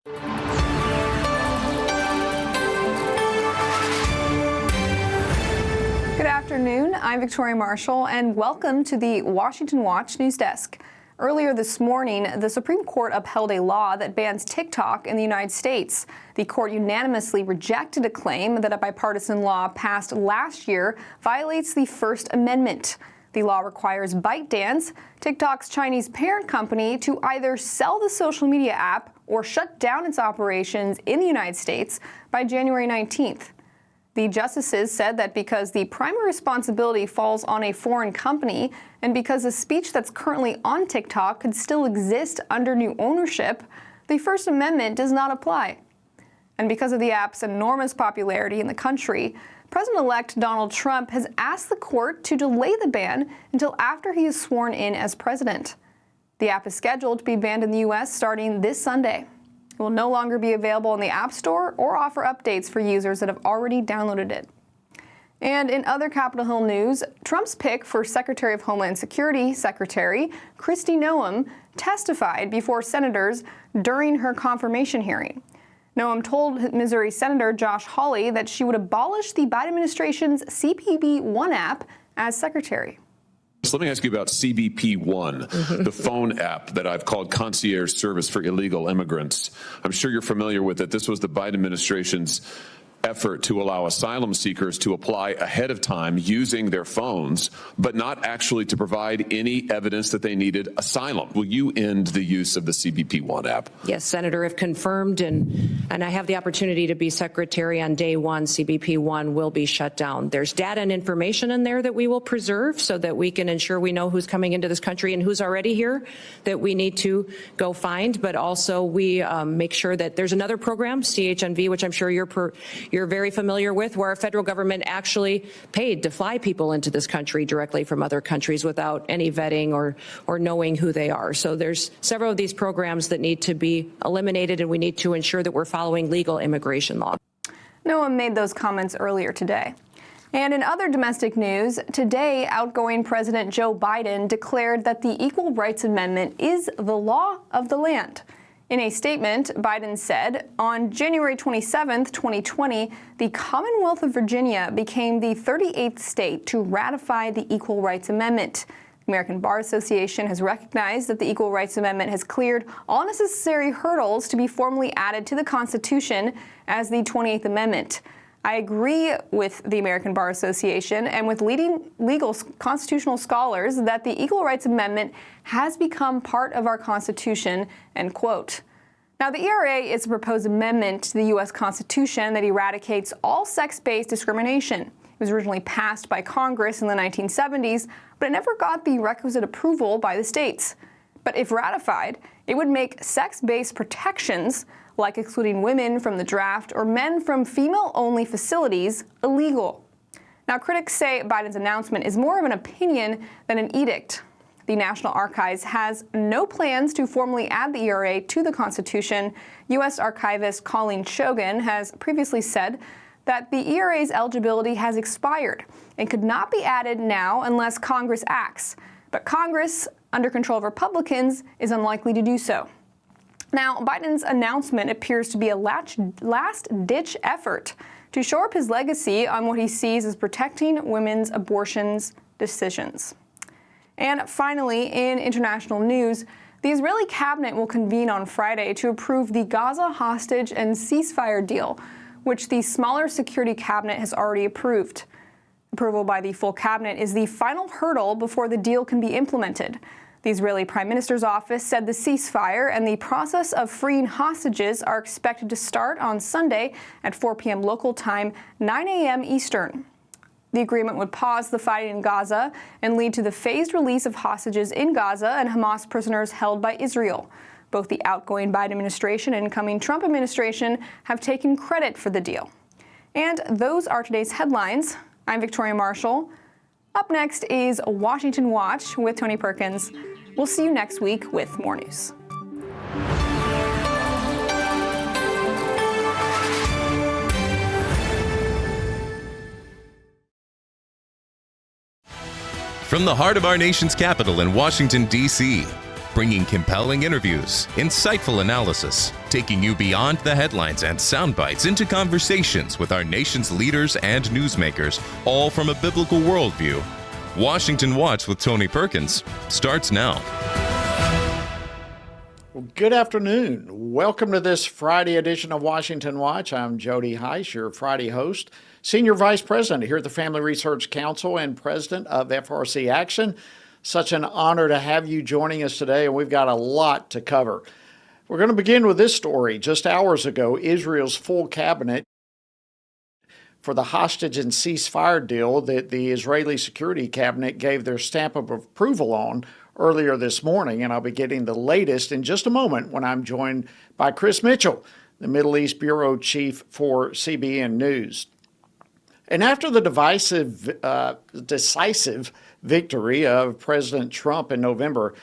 Good afternoon, I'm Victoria Marshall, and welcome to the Washington Watch News Desk. Earlier this morning, the Supreme Court upheld a law that bans TikTok in the United States. The court unanimously rejected a claim that a bipartisan law passed last year violates the First Amendment. The law requires ByteDance, TikTok's Chinese parent company, to either sell the social media app or shut down its operations in the United States by January 19th. The justices said that because the primary responsibility falls on a foreign company and because the speech that's currently on TikTok could still exist under new ownership, the First Amendment does not apply. And because of the app's enormous popularity in the country, President-elect Donald Trump has asked the court to delay the ban until after he is sworn in as president. The app is scheduled to be banned in the U.S. starting this Sunday. It will no longer be available in the App Store or offer updates for users that have already downloaded it. And in other Capitol Hill news, Trump's pick for Secretary of Homeland Security Secretary Kristi Noem testified before senators during her confirmation hearing. Noem told Missouri Senator Josh Hawley that she would abolish the Biden administration's CBP One app as secretary. So let me ask you about CBP One, the phone app that I've called concierge service for illegal immigrants. I'm sure you're familiar with it. This was the Biden administration's effort to allow asylum seekers to apply ahead of time using their phones, but not actually to provide any evidence that they needed asylum. Will you end the use of the CBP One app? Yes, Senator, if confirmed, and I have the opportunity to be secretary on day one, CBP One will be shut down. There's data and information in there that we will preserve so that we can ensure we know who's coming into this country and who's already here that we need to go find, but also we make sure that there's another program, CHNV, which I'm sure you're very familiar with, where our federal government actually paid to fly people into this country directly from other countries without any vetting or knowing who they are. So there's several of these programs that need to be eliminated, and we need to ensure that we're following legal immigration law. Noem made those comments earlier today. And in other domestic news, today, outgoing President Joe Biden declared that the Equal Rights Amendment is the law of the land. In a statement, Biden said, on January 27, 2020, the Commonwealth of Virginia became the 38th state to ratify the Equal Rights Amendment. The American Bar Association has recognized that the Equal Rights Amendment has cleared all necessary hurdles to be formally added to the Constitution as the 28th Amendment. I agree with the American Bar Association and with leading legal constitutional scholars that the Equal Rights Amendment has become part of our Constitution, end quote. Now, the ERA is a proposed amendment to the U.S. Constitution that eradicates all sex-based discrimination. It was originally passed by Congress in the 1970s, but it never got the requisite approval by the states. But if ratified, it would make sex-based protections, like excluding women from the draft or men from female-only facilities, illegal. Now, critics say Biden's announcement is more of an opinion than an edict. The National Archives has no plans to formally add the ERA to the Constitution. U.S. archivist Colleen Shogan has previously said that the ERA's eligibility has expired and could not be added now unless Congress acts. But Congress, under control of Republicans, is unlikely to do so. Now, Biden's announcement appears to be a last-ditch effort to shore up his legacy on what he sees as protecting women's abortions decisions. And finally, in international news, the Israeli cabinet will convene on Friday to approve the Gaza hostage and ceasefire deal, which the smaller security cabinet has already approved. Approval by the full cabinet is the final hurdle before the deal can be implemented. The Israeli Prime Minister's office said the ceasefire and the process of freeing hostages are expected to start on Sunday at 4 p.m. local time, 9 a.m. Eastern. The agreement would pause the fighting in Gaza and lead to the phased release of hostages in Gaza and Hamas prisoners held by Israel. Both the outgoing Biden administration and incoming Trump administration have taken credit for the deal. And those are today's headlines. I'm Victoria Marshall. Up next is Washington Watch with Tony Perkins. We'll see you next week with more news. From the heart of our nation's capital in Washington, D.C., bringing compelling interviews, insightful analysis, taking you beyond the headlines and sound bites into conversations with our nation's leaders and newsmakers, all from a biblical worldview. Washington Watch with Tony Perkins starts now. Well, good afternoon. Welcome to this Friday edition of Washington Watch. I'm Jody Heiss, your Friday host, Senior Vice President here at the Family Research Council and President of FRC Action. Such an honor to have you joining us today, and we've got a lot to cover. We're going to begin with this story. Just hours ago, Israel's full cabinet for the hostage and ceasefire deal that the Israeli Security Cabinet gave their stamp of approval on earlier this morning, and I'll be getting the latest in just a moment when I'm joined by Chris Mitchell, the Middle East Bureau Chief for CBN News. And after the decisive victory of President Trump in November,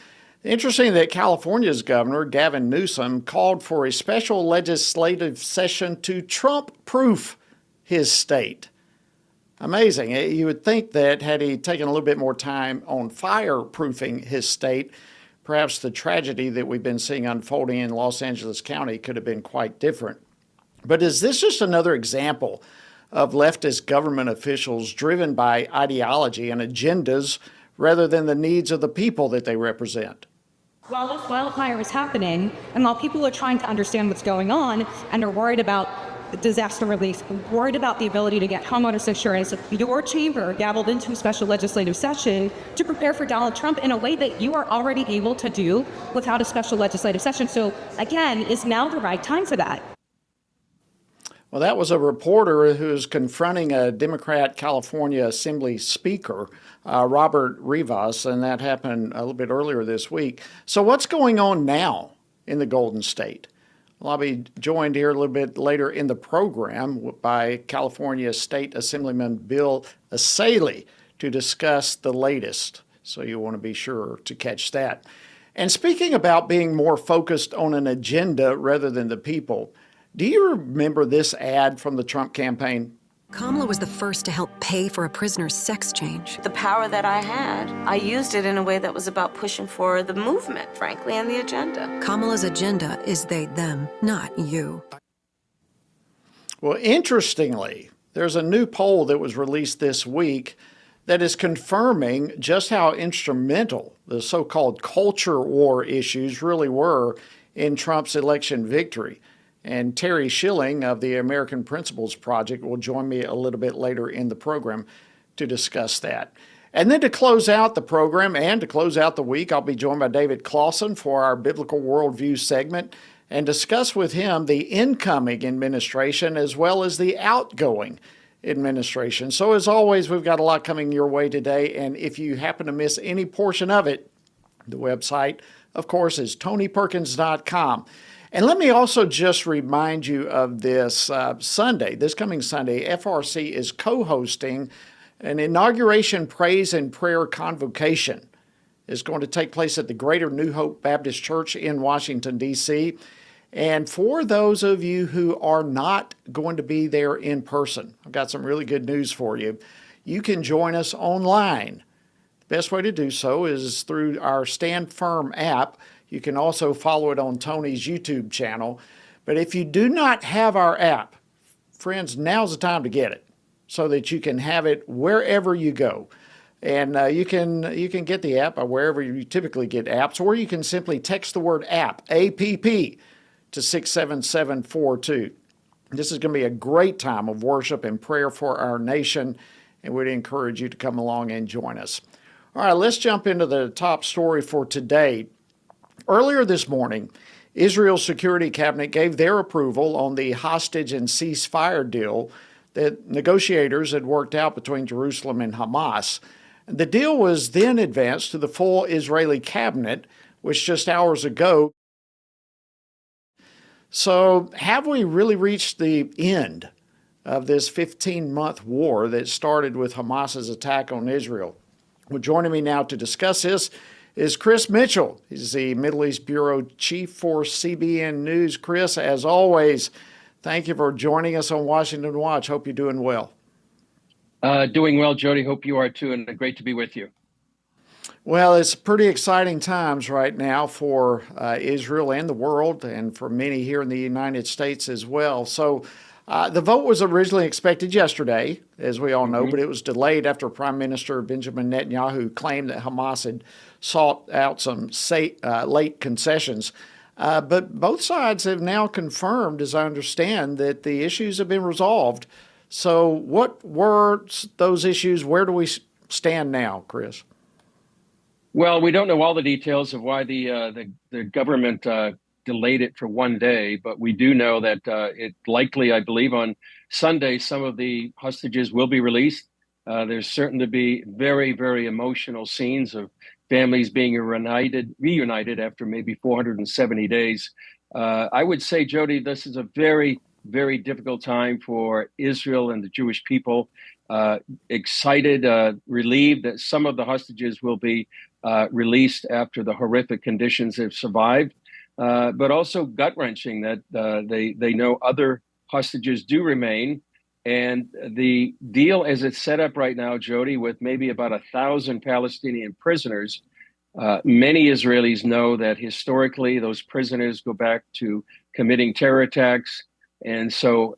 interesting that California's Governor Gavin Newsom called for a special legislative session to Trump-proof his state. Amazing. You would think that had he taken a little bit more time on fireproofing his state, perhaps the tragedy that we've been seeing unfolding in Los Angeles County could have been quite different. But is this just another example of leftist government officials driven by ideology and agendas rather than the needs of the people that they represent? While this wildfire is happening, and while people are trying to understand what's going on and are worried about disaster relief, worried about the ability to get homeowners insurance, your chamber gavelled into a special legislative session to prepare for Donald Trump in a way that you are already able to do without a special legislative session. So again, is now the right time for that? Well, that was a reporter who's confronting a Democrat California Assembly Speaker, Robert Rivas, and that happened a little bit earlier this week. So what's going on now in the Golden State? Well, I'll be joined here a little bit later in the program by California State Assemblyman Bill Asaley to discuss the latest. So you want to be sure to catch that. And speaking about being more focused on an agenda rather than the people, do you remember this ad from the Trump campaign? Kamala was the first to help pay for a prisoner's sex change. The power that I had, I used it in a way that was about pushing for the movement, frankly, and the agenda. Kamala's agenda is they, them, not you. Well, interestingly, there's a new poll that was released this week that is confirming just how instrumental the so-called culture war issues really were in Trump's election victory. And Terry Schilling of the American Principles Project will join me a little bit later in the program to discuss that. And then to close out the program and to close out the week, I'll be joined by David Clausen for our Biblical Worldview segment and discuss with him the incoming administration as well as the outgoing administration. So as always, we've got a lot coming your way today. And if you happen to miss any portion of it, the website, of course, is tonyperkins.com. And let me also just remind you of this Sunday, this coming Sunday, FRC is co-hosting an inauguration praise and prayer convocation. It's going to take place at the Greater New Hope Baptist Church in Washington, D.C. And for those of you who are not going to be there in person, I've got some really good news for you. You can join us online. The best way to do so is through our Stand Firm app. You can also follow it on Tony's YouTube channel. But if you do not have our app, friends, now's the time to get it so that you can have it wherever you go. And you can get the app wherever you typically get apps, or you can simply text the word app, A-P-P, to 67742. This is going to be a great time of worship and prayer for our nation, and we'd encourage you to come along and join us. All right, let's jump into the top story for today. Earlier this morning, Israel's Security Cabinet gave their approval on the hostage and ceasefire deal that negotiators had worked out between Jerusalem and Hamas. The deal was then advanced to the full Israeli cabinet, which just hours ago. So have we really reached the end of this 15-month war that started with Hamas's attack on Israel? Well, joining me now to discuss this is Chris Mitchell. He's the Middle East Bureau Chief for CBN News. Chris, as always, thank you for joining us on Washington Watch. Hope you're doing well. Doing well, Jody. Hope you are too, and great to be with you. Well, it's pretty exciting times right now for Israel and the world, and for many here in the United States as well. So, the vote was originally expected yesterday, as we all know, but it was delayed after Prime Minister Benjamin Netanyahu claimed that Hamas had sought out some late concessions. But both sides have now confirmed, as I understand, that the issues have been resolved. So, what were those issues? Where do we stand now, Chris? Well, we don't know all the details of why the government delayed it for one day, but we do know that it likely, I believe, on Sunday, some of the hostages will be released. There's certain to be very, very emotional scenes of families being reunited after maybe 470 days. I would say, Jody, this is a very, very difficult time for Israel and the Jewish people. Excited, relieved that some of the hostages will be released after the horrific conditions they've survived, but also gut-wrenching that they know other hostages do remain. And the deal as it's set up right now, Jody, with maybe about 1,000 Palestinian prisoners, many Israelis know that historically those prisoners go back to committing terror attacks. And so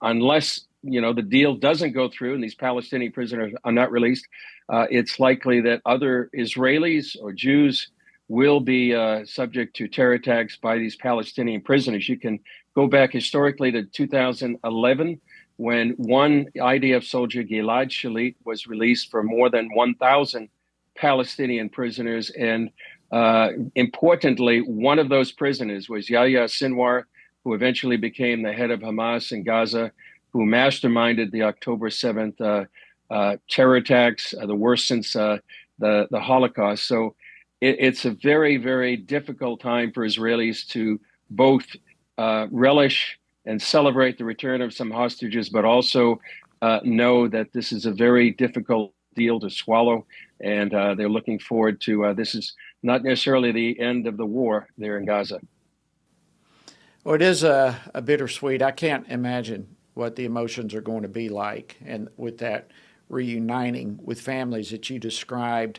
unless the deal doesn't go through and these Palestinian prisoners are not released, it's likely that other Israelis or Jews will be subject to terror attacks by these Palestinian prisoners. You can go back historically to 2011 when one IDF soldier, Gilad Shalit, was released for more than 1,000 Palestinian prisoners. And importantly, one of those prisoners was Yahya Sinwar, who eventually became the head of Hamas in Gaza, who masterminded the October 7th terror attacks, the worst since the Holocaust. So it's a very, very difficult time for Israelis to both relish and celebrate the return of some hostages, but also know that this is a very difficult deal to swallow. And they're looking forward to this is not necessarily the end of the war there in Gaza. Well, it is a bittersweet. I can't imagine what the emotions are going to be like, and with that reuniting with families that you described.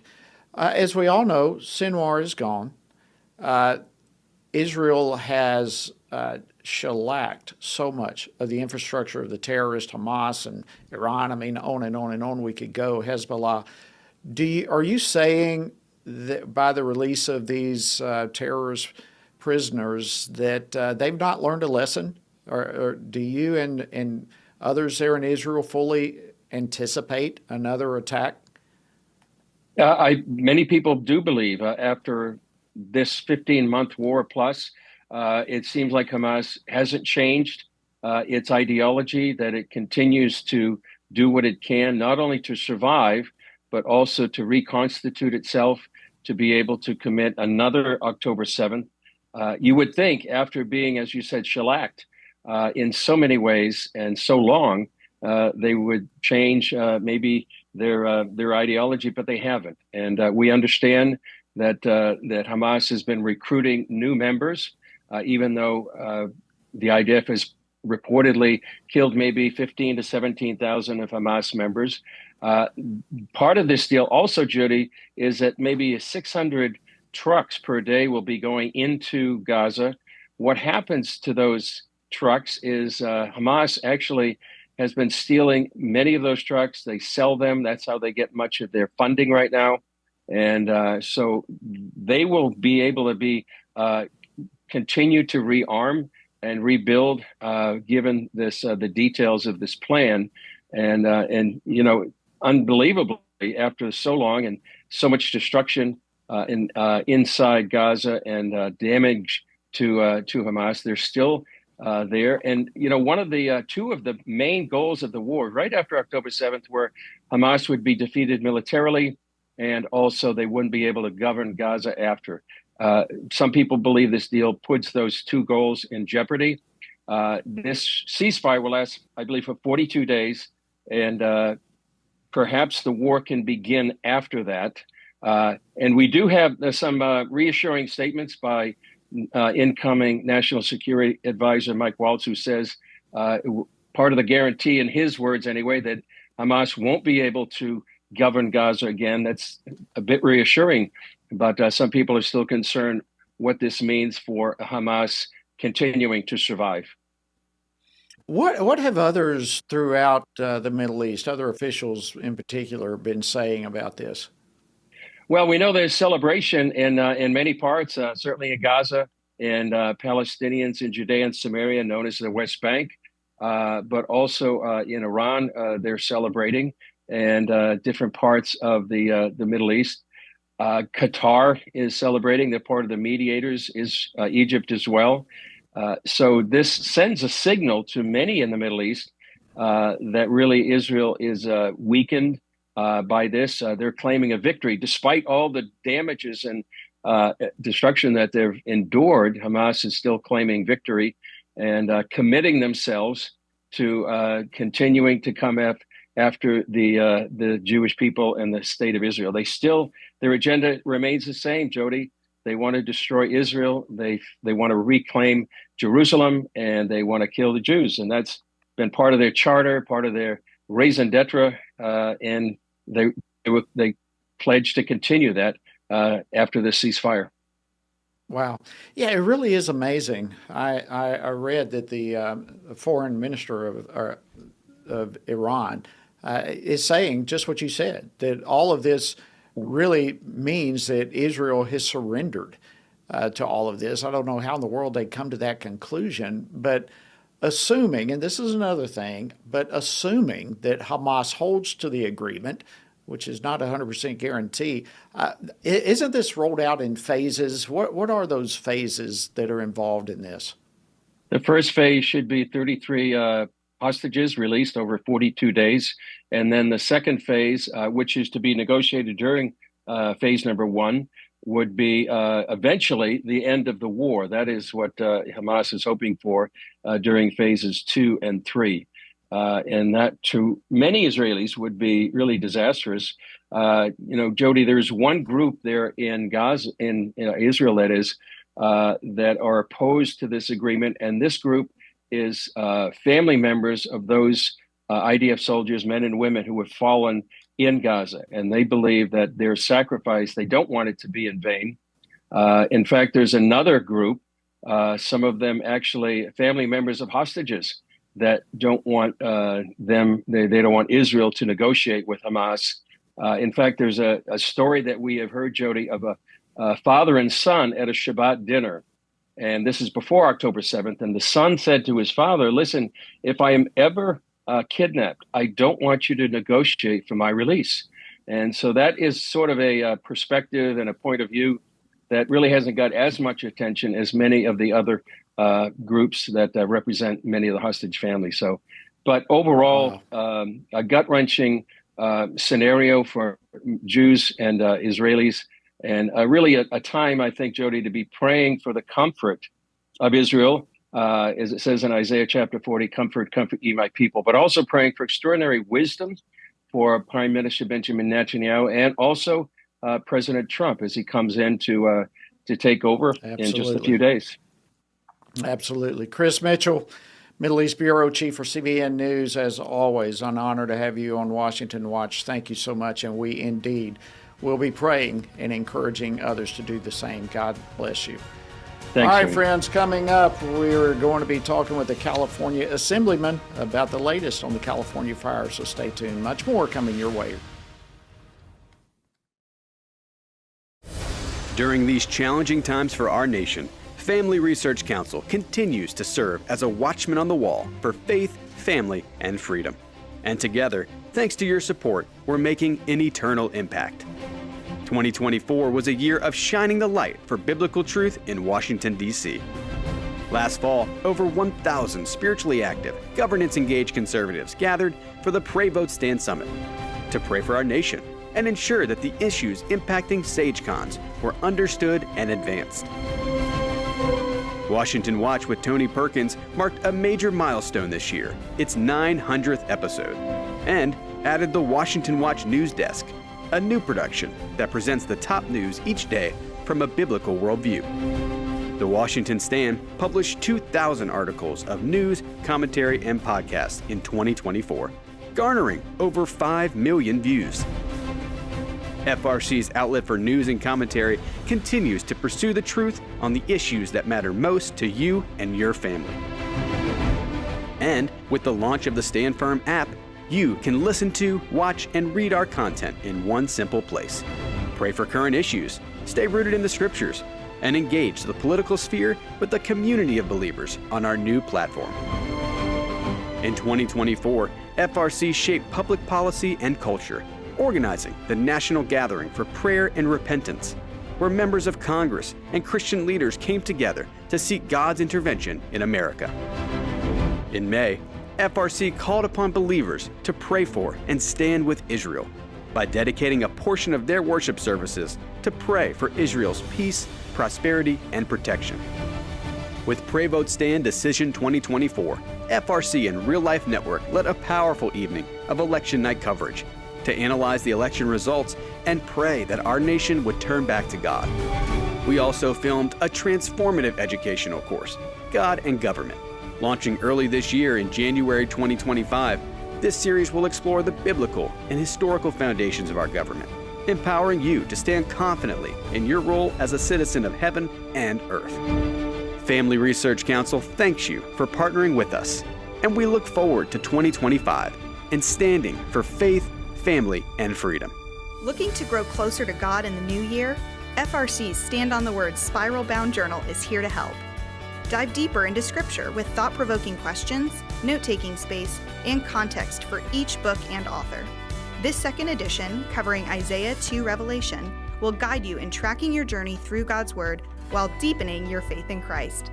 As we all know, Sinwar is gone. Israel has shellacked so much of the infrastructure of the terrorist Hamas and Iran. I mean, on and on and on we could go, Hezbollah. Are you saying that by the release of these terrorist prisoners that they've not learned a lesson? Or do you and others there in Israel fully anticipate another attack? Many people do believe after this 15-month war plus, it seems like Hamas hasn't changed its ideology, that it continues to do what it can, not only to survive, but also to reconstitute itself to be able to commit another October 7th. You would think after being, as you said, shellacked in so many ways and so long, they would change maybe their ideology, but they haven't. And we understand that Hamas has been recruiting new members, even though the IDF has reportedly killed maybe 15 to 17,000 of Hamas members. Part of this deal also, Judy, is that maybe 600 trucks per day will be going into Gaza. What happens to those trucks is Hamas actually has been stealing many of those trucks. They sell them. That's how they get much of their funding right now. And so they will be able to be continue to rearm and rebuild, given this the details of this plan. And unbelievably, after so long and so much destruction inside Gaza and damage to Hamas, they're still there. And, one of the two of the main goals of the war right after October 7th were Hamas would be defeated militarily, and also they wouldn't be able to govern Gaza after. Some people believe this deal puts those two goals in jeopardy. This ceasefire will last, I believe, for 42 days, and perhaps the war can begin after that. And we do have some reassuring statements by incoming National Security Advisor Mike Waltz, who says part of the guarantee, in his words anyway, that Hamas won't be able to govern Gaza again. That's a bit reassuring, but some people are still concerned what this means for Hamas continuing to survive. What have others throughout the Middle East, other officials in particular, been saying about this? Well, we know there's celebration in many parts, certainly in Gaza, and Palestinians in Judea and Samaria, known as the West Bank, but also in Iran, they're celebrating, and different parts of the Middle East. Qatar is celebrating. They're part of the mediators, is Egypt as well. So this sends a signal to many in the Middle East that really Israel is weakened by this. They're claiming a victory despite all the damages and destruction that they've endured. Hamas is still claiming victory and committing themselves to continuing to come after the Jewish people and the state of Israel. Their agenda remains the same, Jody. They want to destroy Israel. They want to reclaim Jerusalem, and they want to kill the Jews. And that's been part of their charter, part of their raison d'etre, and they pledge to continue that after the ceasefire. Wow. Yeah, it really is amazing. I read that the foreign minister of Iran is saying just what you said, that all of this really means that Israel has surrendered to all of this. I don't know how in the world they come to that conclusion, but assuming, and this is another thing, but assuming that Hamas holds to the agreement, which is not a 100% guarantee, isn't this rolled out in phases? What are those phases that are involved in this? The first phase should be 33 hostages released over 42 days. And then the second phase, which is to be negotiated during phase number 1, would be eventually the end of the war. That is what Hamas is hoping for during phases 2 and 3. And that to many Israelis would be really disastrous. Jody, there's one group there in Gaza, in Israel, that is, that are opposed to this agreement. And this group is family members of those IDF soldiers, men and women who have fallen in Gaza. And they believe that their sacrifice, they don't want it to be in vain. In fact, there's another group, some of them actually family members of hostages, that don't want they don't want Israel to negotiate with Hamas. In fact, there's a story that we have heard, Jody, of a father and son at a Shabbat dinner. And this is before October 7th. And the son said to his father, listen, if I am ever kidnapped, I don't want you to negotiate for my release. And so that is sort of a perspective and a point of view that really hasn't got as much attention as many of the other groups that represent many of the hostage families. So, but overall, a gut-wrenching scenario for Jews and Israelis, and really a time, I think, Jody, to be praying for the comfort of Israel, as it says in Isaiah chapter 40, comfort ye my people, but also praying for extraordinary wisdom for Prime Minister Benjamin Netanyahu and also President Trump as he comes in to take over in just a few days. Absolutely. Chris Mitchell, Middle East Bureau Chief for CBN News, as always, an honor to have you on Washington Watch. Thank you so much, and we indeed will be praying and encouraging others to do the same. God bless you. Thanks, all right, friends, coming up, we're going to be talking with the California Assemblyman about the latest on the California fire, so stay tuned. Much more coming your way. During these challenging times for our nation, Family Research Council continues to serve as a watchman on the wall for faith, family, and freedom. And together, thanks to your support, we're making an eternal impact. 2024 was a year of shining the light for biblical truth in Washington, D.C. Last fall, over 1,000 spiritually active, governance-engaged conservatives gathered for the Pray Vote Stand Summit to pray for our nation and ensure that the issues impacting SageCons were understood and advanced. Washington Watch with Tony Perkins marked a major milestone this year, its 900th episode, and added the Washington Watch News Desk, a new production that presents the top news each day from a biblical worldview. The Washington Stand published 2,000 articles of news, commentary, and podcasts in 2024, garnering over 5 million views. FRC's outlet for news and commentary continues to pursue the truth on the issues that matter most to you and your family. And with the launch of the Stand Firm app, you can listen to, watch, and read our content in one simple place. Pray for current issues, stay rooted in the scriptures, and engage the political sphere with the community of believers on our new platform. In 2024, FRC shaped public policy and culture, organizing the National Gathering for Prayer and Repentance, where members of Congress and Christian leaders came together to seek God's intervention in America. In May, FRC called upon believers to pray for and stand with Israel by dedicating a portion of their worship services to pray for Israel's peace, prosperity, and protection. With Pray Vote Stand Decision 2024, FRC and Real Life Network led a powerful evening of election night coverage to analyze the election results and pray that our nation would turn back to God. We also filmed a transformative educational course, God and Government. Launching early this year in January 2025, this series will explore the biblical and historical foundations of our government, empowering you to stand confidently in your role as a citizen of heaven and earth. Family Research Council thanks you for partnering with us, and we look forward to 2025 and standing for faith, family, and freedom. Looking to grow closer to God in the new year? FRC's Stand on the Word Spiral Bound Journal is here to help. Dive deeper into Scripture with thought-provoking questions, note-taking space, and context for each book and author. This second edition, covering Isaiah to Revelation, will guide you in tracking your journey through God's Word while deepening your faith in Christ.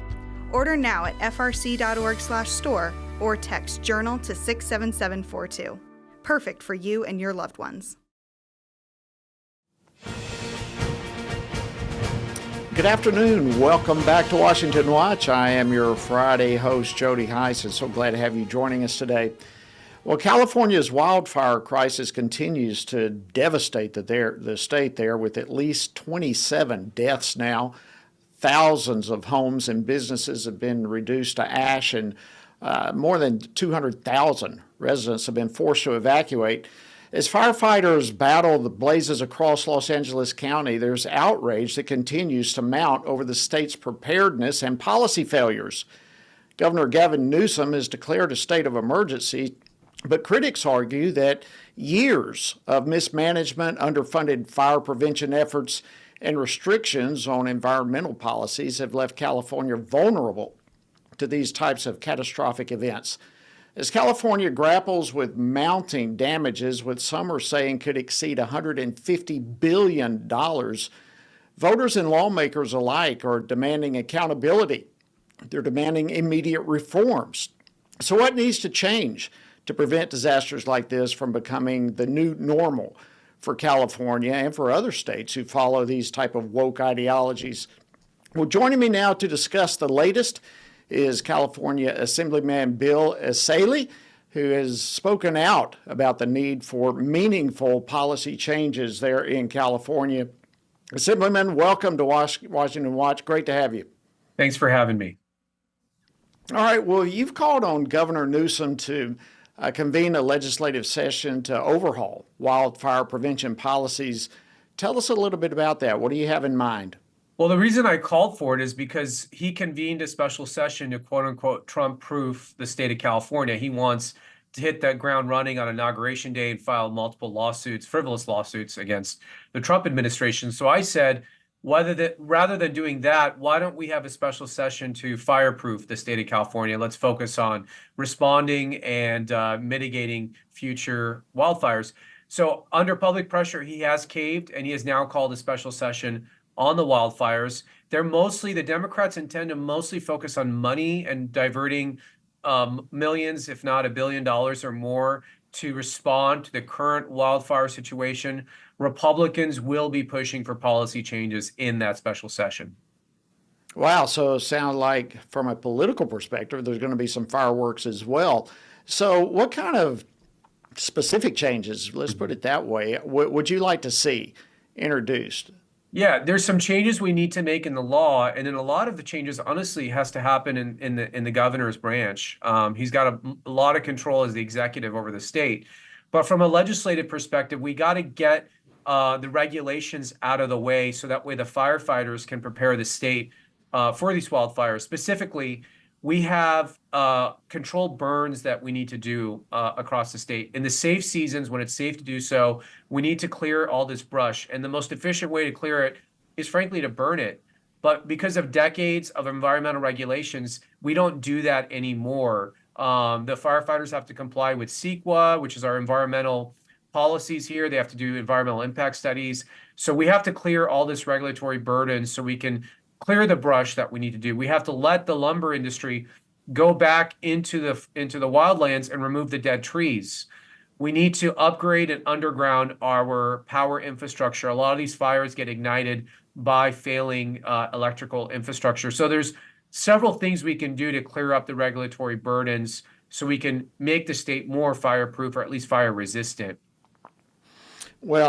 Order now at frc.org/store or text journal to 67742. Perfect for you and your loved ones. Good afternoon. Welcome back to Washington Watch. I am your Friday host, Jody Heiss, and so glad to have you joining us today. Well, California's wildfire crisis continues to devastate the state there, with at least 27 deaths now. Thousands of homes and businesses have been reduced to ash, and more than 200,000 residents have been forced to evacuate. As firefighters battle the blazes across Los Angeles County, there's outrage that continues to mount over the state's preparedness and policy failures. Governor Gavin Newsom has declared a state of emergency, but critics argue that years of mismanagement, underfunded fire prevention efforts, and restrictions on environmental policies have left California vulnerable to these types of catastrophic events. As California grapples with mounting damages, which some are saying could exceed $150 billion, voters and lawmakers alike are demanding accountability. They're demanding immediate reforms. So what needs to change to prevent disasters like this from becoming the new normal for California and for other states who follow these type of woke ideologies? Well, joining me now to discuss the latest is California Assemblyman Bill Essayli, who has spoken out about the need for meaningful policy changes there in California. Assemblyman, welcome to Washington Watch. Great to have you. Thanks for having me. All right. Well, you've called on Governor Newsom to convene a legislative session to overhaul wildfire prevention policies. Tell us a little bit about that. What do you have in mind? Well, the reason I called for it is because he convened a special session to quote unquote Trump-proof the state of California. He wants to hit that ground running on Inauguration Day and file multiple lawsuits, frivolous lawsuits against the Trump administration. So I said, rather than doing that, why don't we have a special session to fireproof the state of California? Let's focus on responding and mitigating future wildfires. So under public pressure, he has caved, and he has now called a special session on the wildfires. The Democrats intend to mostly focus on money and diverting millions, if not $1 billion or more, to respond to the current wildfire situation. Republicans will be pushing for policy changes in that special session. Wow, so it sounds like from a political perspective, there's going to be some fireworks as well. So what kind of specific changes, let's put it that way, would you like to see introduced? Yeah, there's some changes we need to make in the law, and then a lot of the changes, honestly, has to happen in the governor's branch. He's got a lot of control as the executive over the state. But from a legislative perspective, we got to get the regulations out of the way so that way the firefighters can prepare the state for these wildfires. Specifically, we have controlled burns that we need to do across the state. In the safe seasons, when it's safe to do so, we need to clear all this brush. And the most efficient way to clear it is frankly to burn it. But because of decades of environmental regulations, we don't do that anymore. The firefighters have to comply with CEQA, which is our environmental policies here. They have to do environmental impact studies. So we have to clear all this regulatory burden so we can clear the brush that we need to do. We have to let the lumber industry go back into the wildlands and remove the dead trees. We need to upgrade and underground our power infrastructure. A lot of these fires get ignited by failing electrical infrastructure. So there's several things we can do to clear up the regulatory burdens so we can make the state more fireproof or at least fire resistant. Well,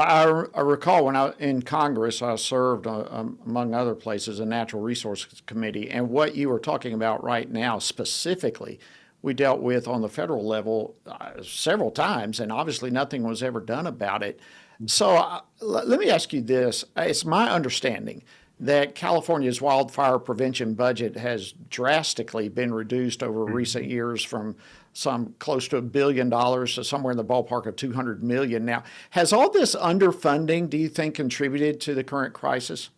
I recall when in Congress, I served, among other places, a Natural Resources Committee, and what you were talking about right now specifically, we dealt with on the federal level several times, and obviously nothing was ever done about it. So let me ask you this. It's my understanding that California's wildfire prevention budget has drastically been reduced over recent years from some close to $1 billion to somewhere in the ballpark of $200 million now. Has all this underfunding, do you think, contributed to the current crisis?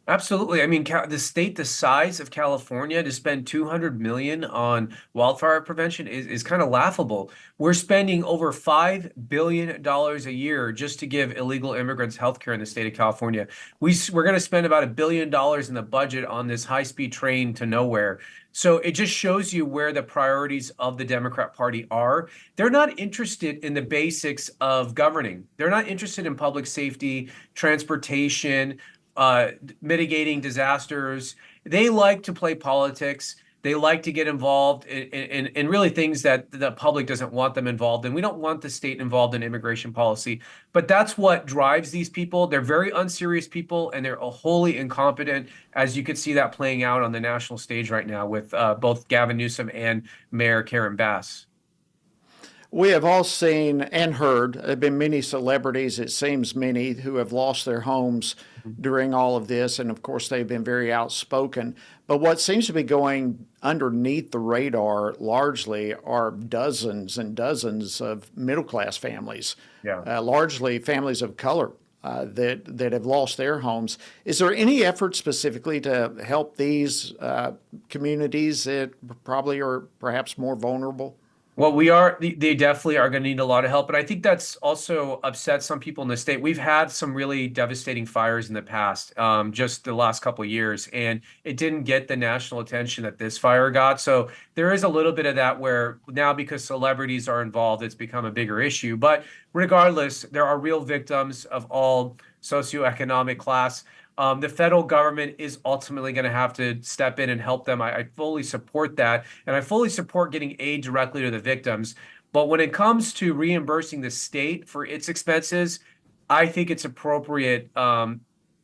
Absolutely. I mean, the state, the size of California, to spend $200 million on wildfire prevention is kind of laughable. We're spending over $5 billion a year just to give illegal immigrants health care in the state of California. We're going to spend about $1 billion in the budget on this high-speed train to nowhere. So it just shows you where the priorities of the Democrat Party are. They're not interested in the basics of governing. They're not interested in public safety, transportation, mitigating disasters. They like to play politics. They like to get involved in really things that the public doesn't want them involved in. We don't want the state involved in immigration policy, but that's what drives these people. They're very unserious people, and they're wholly incompetent, as you could see that playing out on the national stage right now with both Gavin Newsom and Mayor Karen Bass. We have all seen and heard, there have been many celebrities, it seems many, who have lost their homes during all of this. And of course, they've been very outspoken. But what seems to be going underneath the radar largely are dozens and dozens of middle-class families, largely families of color that have lost their homes. Is there any effort specifically to help these communities that probably are perhaps more vulnerable? Well, they definitely are going to need a lot of help. But I think that's also upset some people in the state. We've had some really devastating fires in the past, just the last couple of years, and it didn't get the national attention that this fire got. So there is a little bit of that where now because celebrities are involved, it's become a bigger issue. But regardless, there are real victims of all socioeconomic class. The federal government is ultimately going to have to step in and help them. I fully support that, and I fully support getting aid directly to the victims. But when it comes to reimbursing the state for its expenses, I think it's appropriate to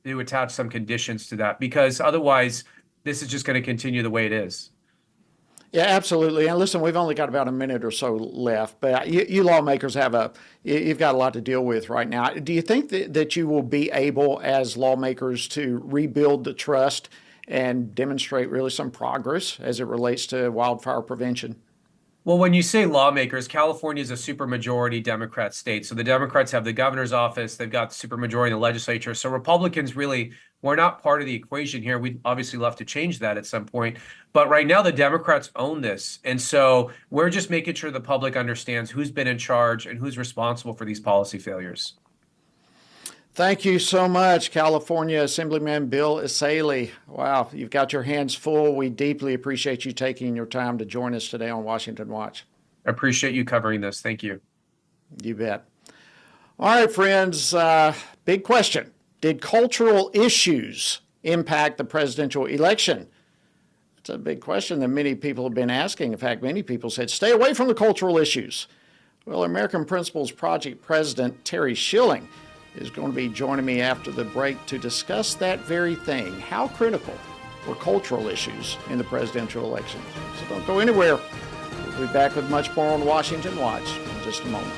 attach some conditions to that, because otherwise this is just going to continue the way it is. Yeah, absolutely. And listen, we've only got about a minute or so left, but you lawmakers you've got a lot to deal with right now. Do you think that you will be able as lawmakers to rebuild the trust and demonstrate really some progress as it relates to wildfire prevention? Well, when you say lawmakers, California is a supermajority Democrat state. So the Democrats have the governor's office. They've got the supermajority in the legislature. So Republicans really were not part of the equation here. We'd obviously love to change that at some point. But right now, the Democrats own this. And so we're just making sure the public understands who's been in charge and who's responsible for these policy failures. Thank you so much, California Assemblyman Bill Essayli. Wow, you've got your hands full. We deeply appreciate you taking your time to join us today on Washington Watch. I appreciate you covering this. Thank you. You bet. All right, friends, big question. Did cultural issues impact the presidential election? It's a big question that many people have been asking. In fact, many people said, stay away from the cultural issues. Well, American Principles Project President Terry Schilling is going to be joining me after the break to discuss that very thing. How critical were cultural issues in the presidential election? So don't go anywhere. We'll be back with much more on Washington Watch in just a moment.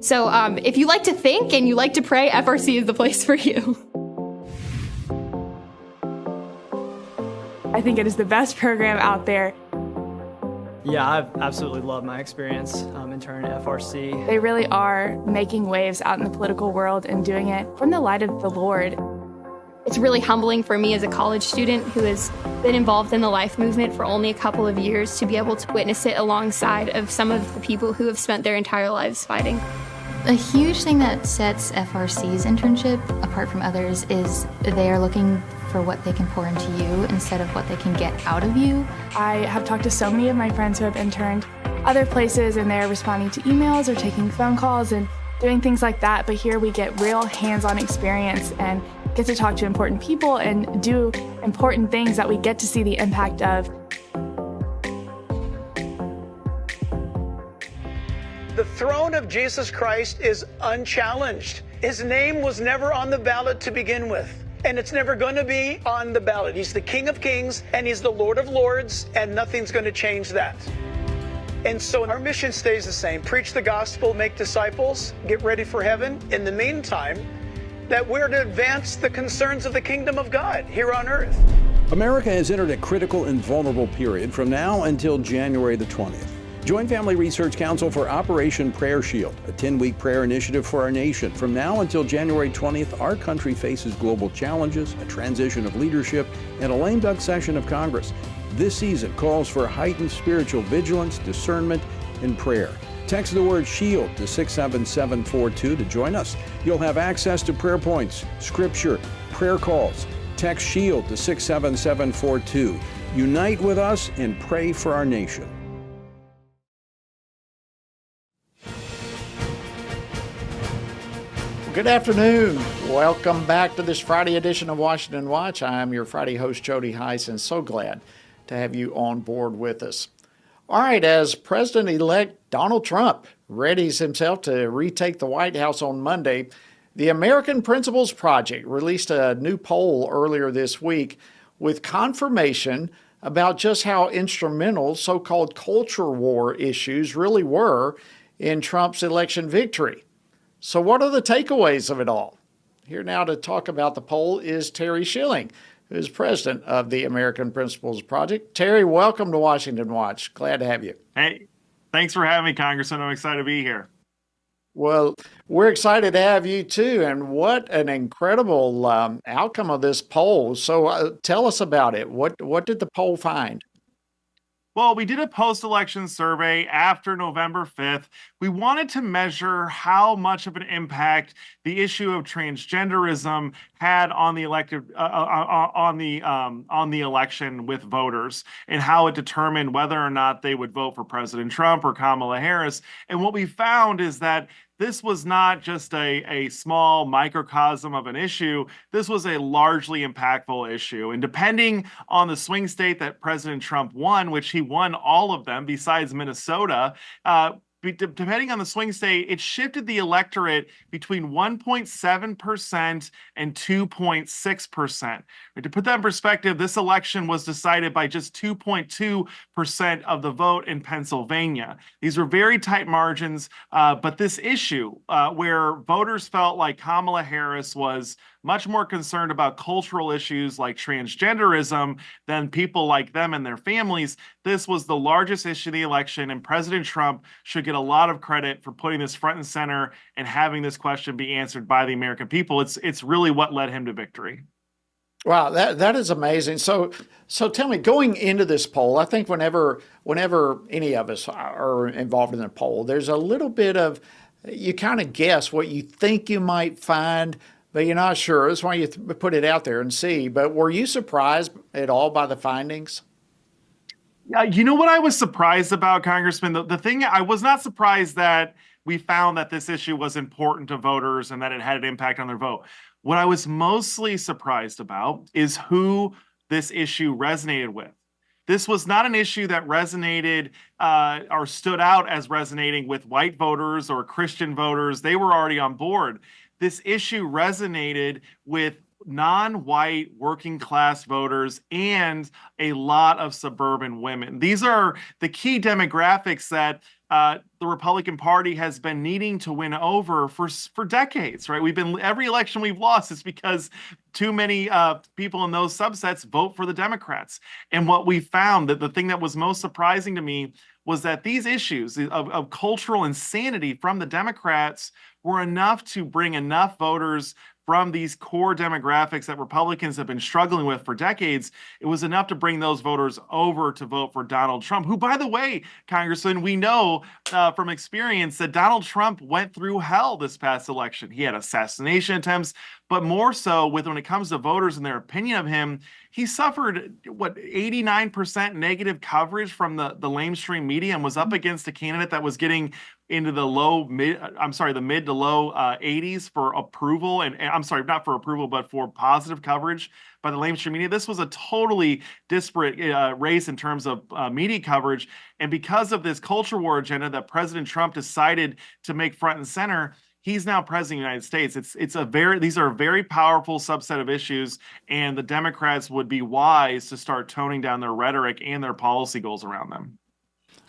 So if you like to think and you like to pray, FRC is the place for you. I think it is the best program out there. Yeah, I've absolutely loved my experience interning at FRC. They really are making waves out in the political world and doing it from the light of the Lord. It's really humbling for me as a college student who has been involved in the life movement for only a couple of years to be able to witness it alongside of some of the people who have spent their entire lives fighting. A huge thing that sets FRC's internship apart from others is they are looking for what they can pour into you instead of what they can get out of you. I have talked to so many of my friends who have interned other places, and they're responding to emails or taking phone calls and doing things like that, but here we get real hands-on experience and get to talk to important people and do important things that we get to see the impact of. The throne of Jesus Christ is unchallenged. His name was never on the ballot to begin with, and it's never going to be on the ballot. He's the King of Kings, and he's the Lord of Lords, and nothing's going to change that. And so our mission stays the same. Preach the gospel, make disciples, get ready for heaven. In the meantime, that we're to advance the concerns of the kingdom of God here on earth. America has entered a critical and vulnerable period from now until January the 20th. Join Family Research Council for Operation Prayer Shield, a 10-week prayer initiative for our nation. From now until January 20th, our country faces global challenges, a transition of leadership, and a lame duck session of Congress. This season calls for heightened spiritual vigilance, discernment, and prayer. Text the word SHIELD to 67742 to join us. You'll have access to prayer points, scripture, prayer calls. Text SHIELD to 67742. Unite with us and pray for our nation. Good afternoon. Welcome back to this Friday edition of Washington Watch. I'm your Friday host, Jody Heiss, and so glad to have you on board with us. All right, as President-elect Donald Trump readies himself to retake the White House on Monday, the American Principles Project released a new poll earlier this week with confirmation about just how instrumental so-called culture war issues really were in Trump's election victory. So what are the takeaways of it all? Here now to talk about the poll is Terry Schilling, who is president of the American Principles Project. Terry, welcome to Washington Watch. Glad to have you. Hey, thanks for having me, Congressman. I'm excited to be here. Well, we're excited to have you too. And what an incredible outcome of this poll. So tell us about it. What did the poll find? Well, we did a post-election survey after November 5th. We wanted to measure how much of an impact the issue of transgenderism had on the election with voters, and how it determined whether or not they would vote for President Trump or Kamala Harris. And what we found is that this was not just a small microcosm of an issue. This was a largely impactful issue. And depending on the swing state that President Trump won, which he won all of them besides Minnesota, depending on the swing state, it shifted the electorate between 1.7% and 2.6%. To put that in perspective, this election was decided by just 2.2% of the vote in Pennsylvania. These were very tight margins, but this issue where voters felt like Kamala Harris was much more concerned about cultural issues like transgenderism than people like them and their families, this was the largest issue of the election, and President Trump should get a lot of credit for putting this front and center and having this question be answered by the American people. It's really what led him to victory. Wow, that is amazing. So tell me, going into this poll, I think whenever any of us are involved in a poll, there's a little bit of, you kind of guess what you think you might find, but you're not sure. That's why you put it out there and see. But were you surprised at all by the findings? You know what I was surprised about, Congressman? The thing, I was not surprised that we found that this issue was important to voters and that it had an impact on their vote. What I was mostly surprised about is who this issue resonated with. This was not an issue that resonated or stood out as resonating with white voters or Christian voters. They were already on board. This issue resonated with non-white working class voters and a lot of suburban women. These are the key demographics that the Republican Party has been needing to win over for decades, right? Every election we've lost is because too many people in those subsets vote for the Democrats. And what we found, that the thing that was most surprising to me was that these issues of cultural insanity from the Democrats were enough to bring enough voters from these core demographics that Republicans have been struggling with for decades. It was enough to bring those voters over to vote for Donald Trump, who, by the way, Congressman, we know from experience that Donald Trump went through hell this past election. He had assassination attempts, but more so when it comes to voters and their opinion of him, he suffered 89% negative coverage from the lamestream media and was up against a candidate that was getting into the mid to low 80s for approval, and I'm sorry, not for approval, but for positive coverage by the lamestream media. This was a totally disparate race in terms of media coverage, and because of this culture war agenda that President Trump decided to make front and center, he's now president of the United States. These are a very powerful subset of issues, and the Democrats would be wise to start toning down their rhetoric and their policy goals around them.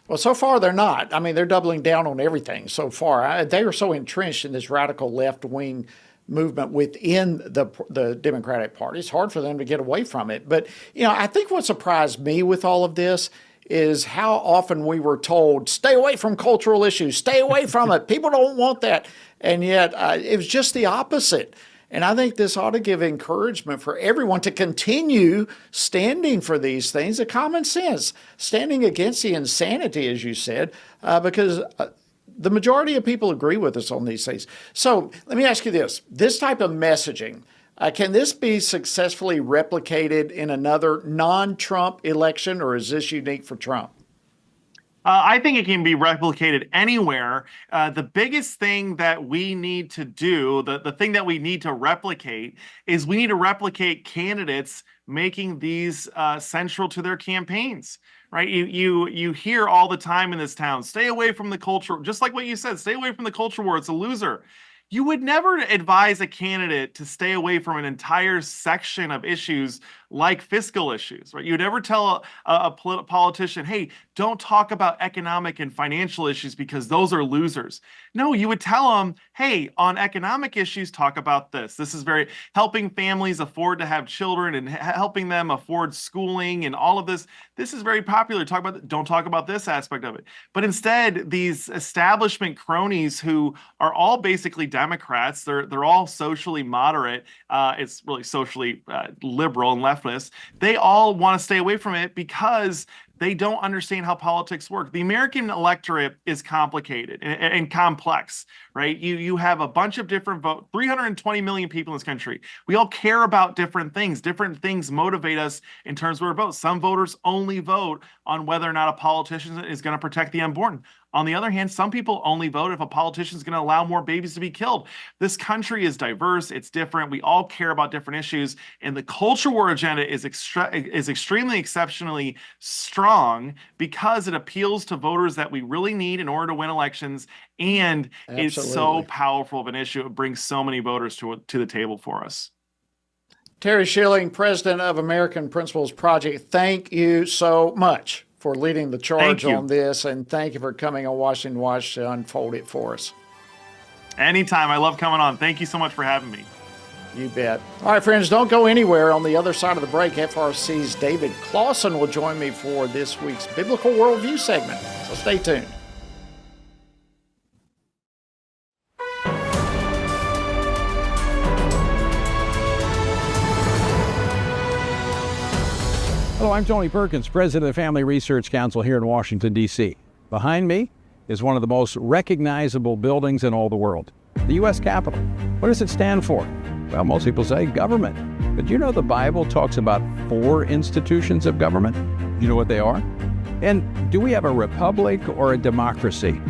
Well, so far they're not. I mean, they're doubling down on everything so far. They are so entrenched in this radical left-wing movement within the Democratic Party. It's hard for them to get away from it. But, I think what surprised me with all of this is how often we were told, stay away from cultural issues, stay away from it. People don't want that. And yet it was just the opposite. And I think this ought to give encouragement for everyone to continue standing for these things, the common sense, standing against the insanity, as you said, because the majority of people agree with us on these things. So let me ask you this type of messaging, can this be successfully replicated in another non-Trump election, or is this unique for Trump? I think it can be replicated anywhere. The biggest thing that we need to do, the thing that we need to replicate, is we need to replicate candidates making these central to their campaigns. Right? You hear all the time in this town, stay away from the culture, just like what you said, stay away from the culture war, it's a loser. You would never advise a candidate to stay away from an entire section of issues like fiscal issues, right? You'd never tell a politician, hey, don't talk about economic and financial issues because those are losers. No, you would tell them, hey, on economic issues, talk about this. This is helping families afford to have children and helping them afford schooling and all of this. This is very popular. Don't talk about this aspect of it. But instead, these establishment cronies who are all basically Democrats, they're all socially moderate. It's really socially liberal and leftists. They all want to stay away from it because they don't understand how politics work. The American electorate is complicated and complex, right? You have a bunch of different votes, 320 million people in this country. We all care about different things. Different things motivate us in terms of our votes. Some voters only vote on whether or not a politician is going to protect the unborn. On the other hand, some people only vote if a politician is going to allow more babies to be killed. This country is diverse. It's different. We all care about different issues. And the culture war agenda is extremely, exceptionally strong because it appeals to voters that we really need in order to win elections. And It's so powerful of an issue. It brings so many voters to the table for us. Terry Schilling, president of American Principles Project, thank you so much for leading the charge on this, and thank you for coming on Washington Watch to unfold it for us. Anytime. I love coming on. Thank you so much for having me. You bet. All right, friends, don't go anywhere. On the other side of the break, FRC's David Clausen will join me for this week's Biblical Worldview segment, so stay tuned. Hello, I'm Tony Perkins, president of the Family Research Council here in Washington, D.C. Behind me is one of the most recognizable buildings in all the world, the U.S. Capitol. What does it stand for? Well, most people say government. But you know the Bible talks about 4 institutions of government? You know what they are? And do we have a republic or a democracy?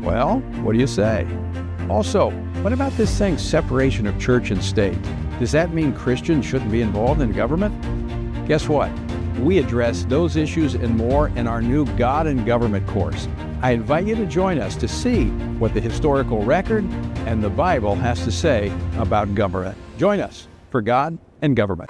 Well, what do you say? Also, what about this thing, separation of church and state? Does that mean Christians shouldn't be involved in government? Guess what? We address those issues and more in our new God and Government course. I invite you to join us to see what the historical record and the Bible has to say about government. Join us for God and government.